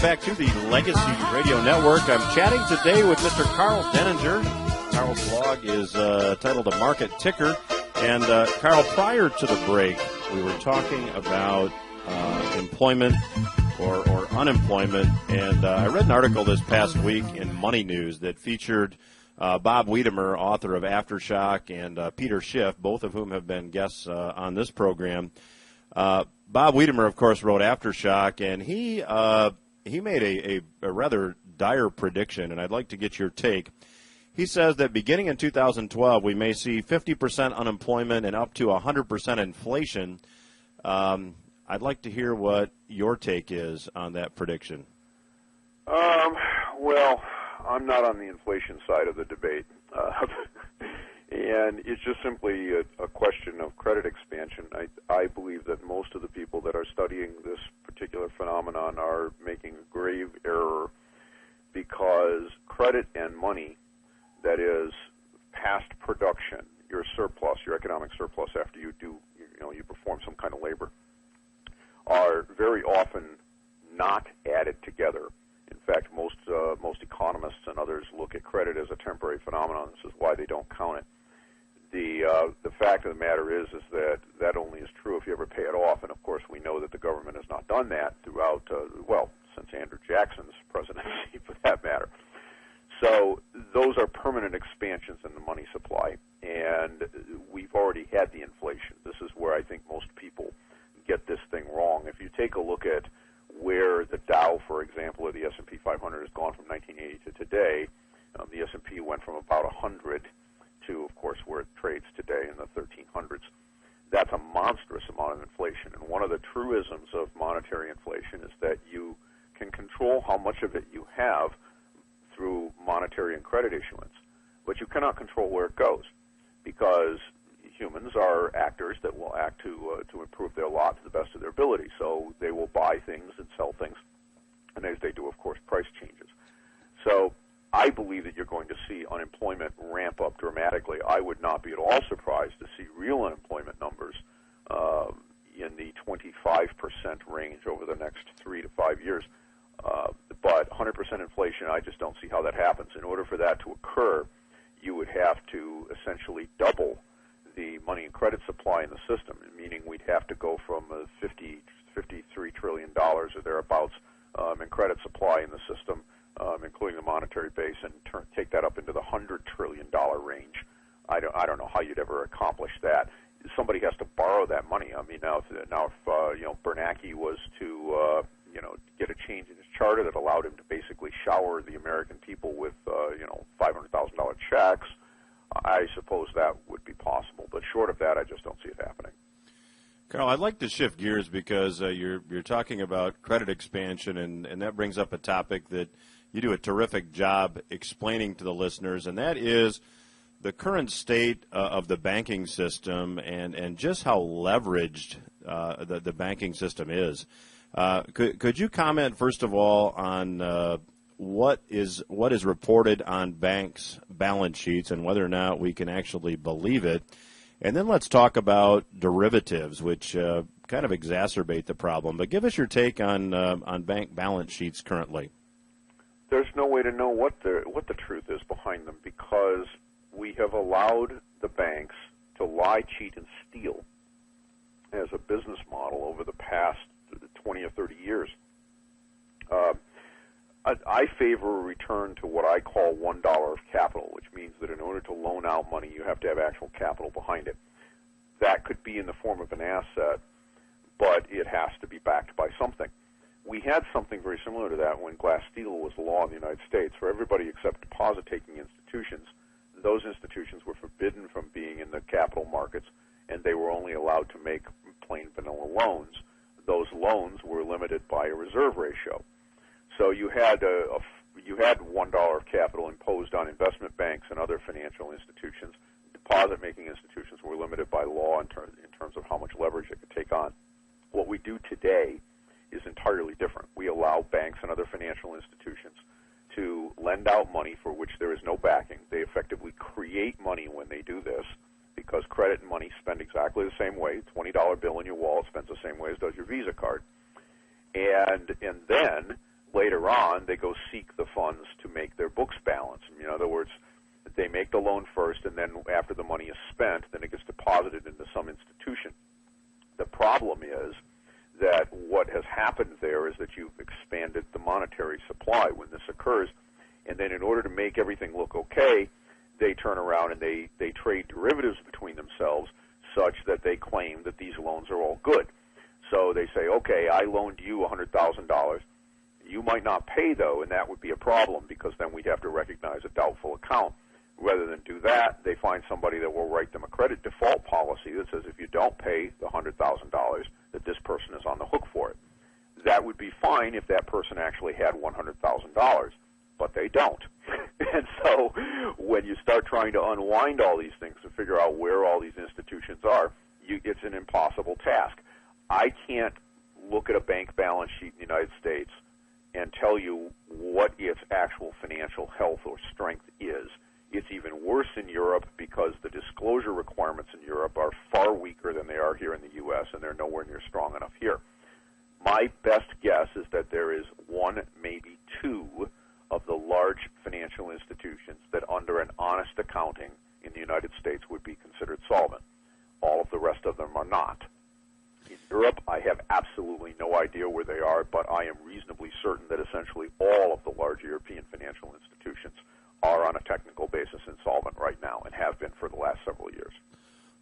back to the Legacy Radio Network. I'm chatting today with Mr. Karl Denninger. Karl's blog is titled A Market Ticker. And, Karl, prior to the break, we were talking about employment or unemployment. And I read an article this past week in Money News that featured Bob Wiedemer, author of Aftershock, and Peter Schiff, both of whom have been guests on this program. Bob Wiedemer, of course, wrote Aftershock, and he made a rather dire prediction, and I'd like to get your take. He says that beginning in 2012, we may see 50% unemployment and up to 100% inflation. I'd like to hear what your take is on that prediction. Well, I'm not on the inflation side of the debate. And it's just simply a question of credit expansion. I believe that most of the people that are studying this particular phenomenon are making a grave error, because credit and money, that is past production, your surplus, your economic surplus after you perform some kind of labor, are very often not added together. In fact, most economists and others look at credit as a temporary phenomenon. This is why they don't count it. The fact of the matter is that only is true if you ever pay it off, and of course we know that the government has not done that throughout, since Andrew Jackson's presidency, for that matter. So those are permanent expansions in the money supply, and we've already had the inflation. This is where I think most people get this thing wrong. If you take a look at where the Dow, for example, or the S&P 500 has gone from 1980 to today, the S&P went from about 100 to, of course, where it trades today in the 1300s. That's a monstrous amount of inflation. And one of the truisms of monetary inflation is that you can control how much of it you have through monetary and credit issuance, but you cannot control where it goes, because humans are actors that will act to improve their lot to the best of their ability. So they will buy things and sell things, and as they do, of course, price changes. So I believe that you're going to see unemployment ramp up dramatically. I would not be at all surprised to see real unemployment numbers in the 25% range over the next 3 to 5 years. But 100% inflation, I just don't see how that happens. In order for that to occur, you would have to essentially double the money and credit supply in the system, meaning we'd have to go from $53 trillion or thereabouts in credit supply in the system, including the monetary base, and take that up into the $100 trillion range. I don't know how you'd ever accomplish that. Somebody has to borrow that money. I mean, now if Bernanke was to get a change in his charter that allowed him to basically shower the American people with $500,000 checks, I suppose that would be possible. But short of that, I just don't see it happening. Karl, I'd like to shift gears because you're talking about credit expansion, and that brings up a topic that you do a terrific job explaining to the listeners, and that is the current state of the banking system and just how leveraged the banking system is. Could you comment, first of all, on what is reported on banks' balance sheets and whether or not we can actually believe it? And then let's talk about derivatives, which kind of exacerbate the problem. But give us your take on bank balance sheets currently. There's no way to know what the truth is behind them, because we have allowed the banks to lie, cheat, and steal as a business model over the past 20 or 30 years. I favor a return to what I call $1 of capital, which means that in order to loan out money, you have to have actual capital behind it. That could be in the form of an asset, but it has to be backed by something. We had something very similar to that when Glass-Steagall was the law in the United States. For everybody except deposit-taking institutions, those institutions were forbidden from being in the capital markets, and they were only allowed to make plain vanilla loans. Those loans were limited by a reserve ratio. So you had $1 of capital imposed on investment banks and other financial institutions. Deposit-making institutions were limited by law in terms of how much leverage they could take on. What we do today is entirely different. We allow banks and other financial institutions to lend out money for which there is no backing. They effectively create money when they do this, because credit and money spend exactly the same way. $20 bill in your wallet spends the same way as does your Visa card. And then later on they go seek the funds to make their books balance. In other words, they make the loan first, and then after the money is spent, then it gets deposited into some institution. The problem is that what has happened there is that you've expanded the monetary supply when this occurs, and then in order to make everything look okay, they turn around and they trade derivatives between themselves such that they claim that these loans are all good. So they say, okay, I loaned you $100,000. You might not pay, though, and that would be a problem because then we'd have to recognize a doubtful account. Rather than do that, they find somebody that will write them a credit default policy that says if you don't pay the $100,000, that this person is on the hook for it. That would be fine if that person actually had $100,000, but they don't. And so when you start trying to unwind all these things to figure out where all these institutions are, it's an impossible task. I can't look at a bank balance sheet in the United States and tell you what its actual financial health or strength is. It's even worse in Europe because the disclosure requirements in Europe are far weaker than they are here in the U.S., and they're nowhere near strong enough here. My best guess is that there is one, maybe two, of the large financial institutions that under an honest accounting in the United States would be considered solvent. All of the rest of them are not. In Europe, I have absolutely no idea where they are, but I am reasonably certain that essentially all of the large European financial institutions are on a technical basis insolvent right now and have been for the last several years.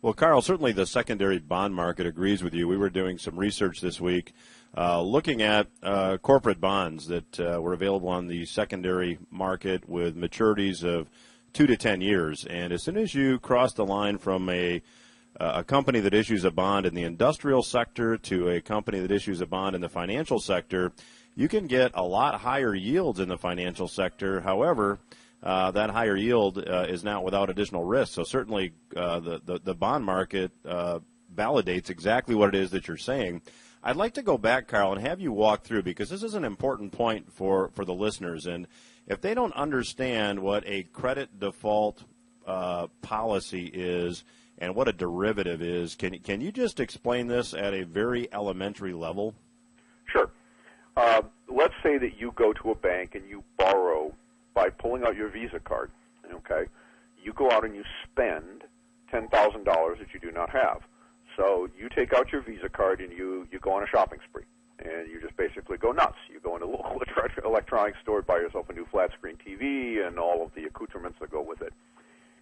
Well, Karl, certainly the secondary bond market agrees with you. We were doing some research this week looking at corporate bonds that were available on the secondary market with maturities of 2 to 10 years. And as soon as you cross the line from a company that issues a bond in the industrial sector to a company that issues a bond in the financial sector, you can get a lot higher yields in the financial sector. However, that higher yield is now without additional risk. So certainly the bond market validates exactly what it is that you're saying. I'd like to go back, Karl, and have you walk through, because this is an important point for the listeners. And if they don't understand what a credit default policy is and what a derivative is, can you just explain this at a very elementary level? Sure. Let's say that you go to a bank and you borrow by pulling out your Visa card, okay? You go out and you spend $10,000 that you do not have. So you take out your Visa card and you go on a shopping spree, and you just basically go nuts. You go into a local electronics store, buy yourself a new flat-screen TV and all of the accoutrements that go with it,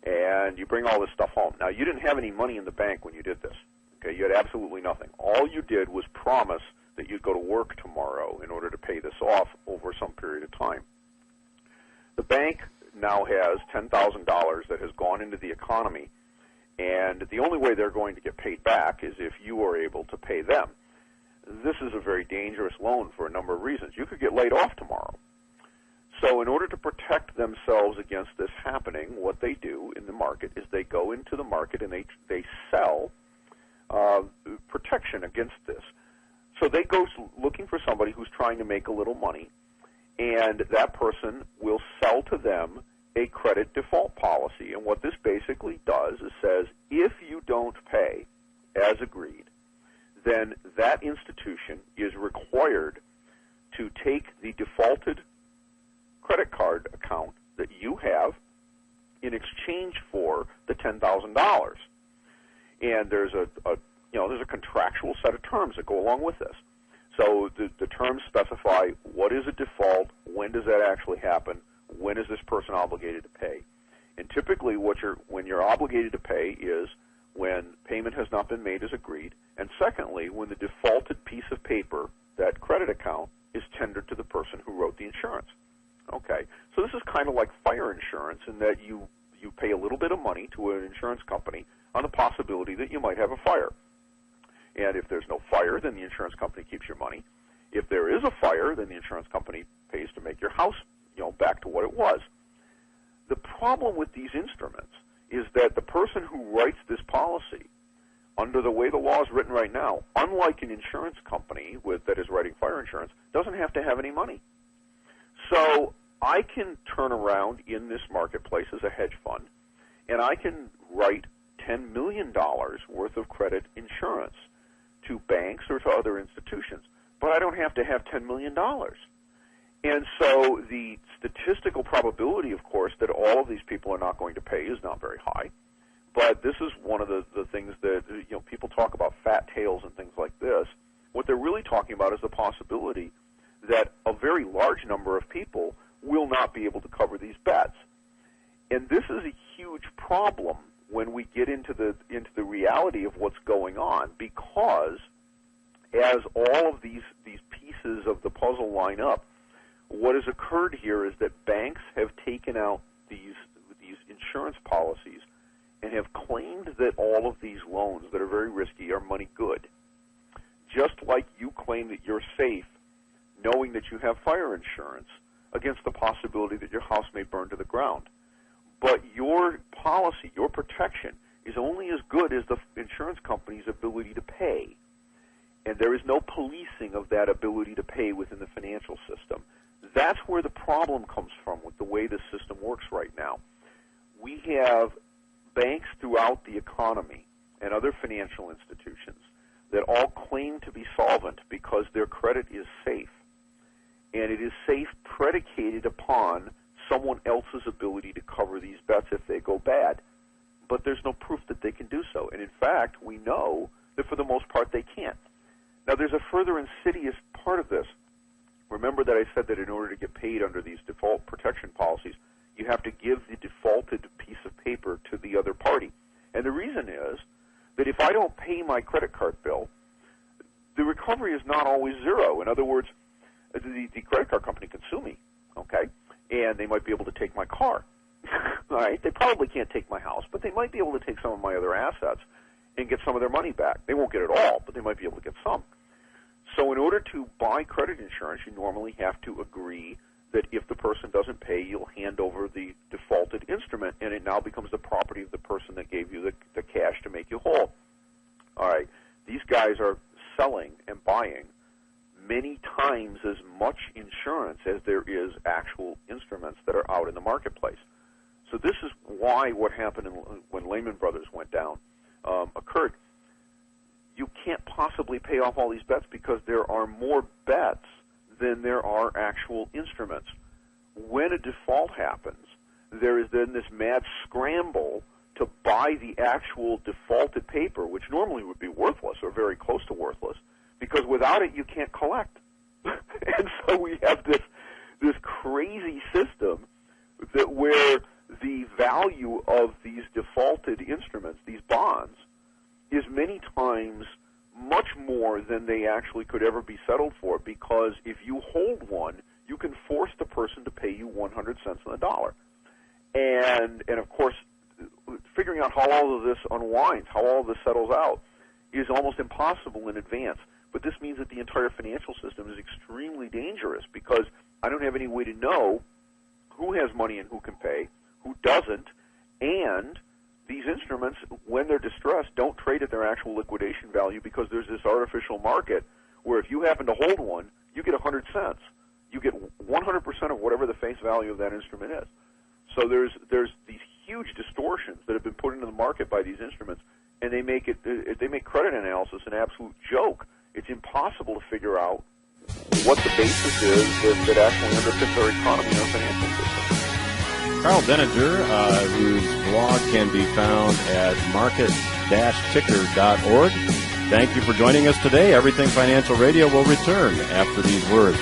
and you bring all this stuff home. Now, you didn't have any money in the bank when you did this, okay? You had absolutely nothing. All you did was promise that you'd go to work tomorrow in order to pay this off over some period of time. The bank now has $10,000 that has gone into the economy, and the only way they're going to get paid back is if you are able to pay them. This is a very dangerous loan for a number of reasons. You could get laid off tomorrow. So in order to protect themselves against this happening, what they do in the market is they go into the market and they sell protection against this. So they go looking for somebody who's trying to make a little money, and that person will sell to them a credit default policy. And what this basically does is says, if you don't pay as agreed, then that institution is required to take the defaulted credit card account that you have in exchange for the $10,000. And there's a contractual set of terms that go along with this. So the terms specify what is a default, when does that actually happen, when is this person obligated to pay. And typically when you're obligated to pay is when payment has not been made as agreed, and secondly, when the defaulted piece of paper, that credit account, is tendered to the person who wrote the insurance. Okay, so this is kind of like fire insurance in that you pay a little bit of money to an insurance company on the possibility that you might have a fire. And if there's no fire, then the insurance company keeps your money. If there is a fire, then the insurance company pays to make your house, back to what it was. The problem with these instruments is that the person who writes this policy, under the way the law is written right now, unlike an insurance company that is writing fire insurance, doesn't have to have any money. So I can turn around in this marketplace as a hedge fund, and I can write $10 million worth of credit insurance to banks or to other institutions, but I don't have to have $10 million. And so the statistical probability, of course, that all of these people are not going to pay is not very high. But this is one of the things that, people talk about fat tails and things like this. What they're really talking about is the possibility that a very large number of people will not be able to cover these bets. And this is a huge problem when we get into the reality of what's going on, because as all of these pieces of the puzzle line up, what has occurred here is that banks have taken out these insurance policies and have claimed that all of these loans that are very risky are money good. Just like you claim that you're safe knowing that you have fire insurance against the possibility that your house may burn to the ground. But your policy, your protection, is only as good as the insurance company's ability to pay. And there is no policing of that ability to pay within the financial system. That's where the problem comes from with the way the system works right now. We have banks throughout the economy and other financial institutions that all claim to be solvent because their credit is safe. And it is safe predicated upon someone else's ability to cover these bets if they go bad. But there's no proof that they can do so. And in fact, we know that for the most part they can't. Now, there's a further insidious part of this. Remember that I said that in order to get paid under these default protection policies, you have to give the defaulted piece of paper to the other party. And the reason is that if I don't pay my credit card bill, the recovery is not always zero. In other words, the credit card company can sue me, okay? And they might be able to take my car, all right? They probably can't take my house, but they might be able to take some of my other assets and get some of their money back. They won't get it all, but they might be able to get some. So in order to buy credit insurance, you normally have to agree that if the person doesn't pay, you'll hand over the defaulted instrument, and it now becomes the property of the person that gave you the cash to make you whole. All right, these guys are selling and buying many times as much insurance as there is actual instruments that are out in the marketplace. So this is why what happened when Lehman Brothers went down occurred. You can't possibly pay off all these bets because there are more bets than there are actual instruments. When a default happens, there is then this mad scramble to buy the actual defaulted paper, which normally would be worthless or very close to worthless, because without it you can't collect. And so we have this crazy system that where the value of these defaulted instruments, these bonds, is many times much more than they actually could ever be settled for, because if you hold one, you can force the person to pay you 100 cents on the dollar. And of course, figuring out how all of this unwinds, how all of this settles out, is almost impossible in advance. But this means that the entire financial system is extremely dangerous, because I don't have any way to know who has money and who can pay, who doesn't, and these instruments, when they're distressed, don't trade at their actual liquidation value, because there's this artificial market where if you happen to hold one, you get 100 cents. You get 100% of whatever the face value of that instrument is. So there's these huge distortions that have been put into the market by these instruments, and they make credit analysis an absolute joke. It's impossible to figure out what the basis is that actually underpins our economy and our financial system. Karl Denninger, whose blog can be found at market-ticker.org. Thank you for joining us today. Everything Financial Radio will return after these words.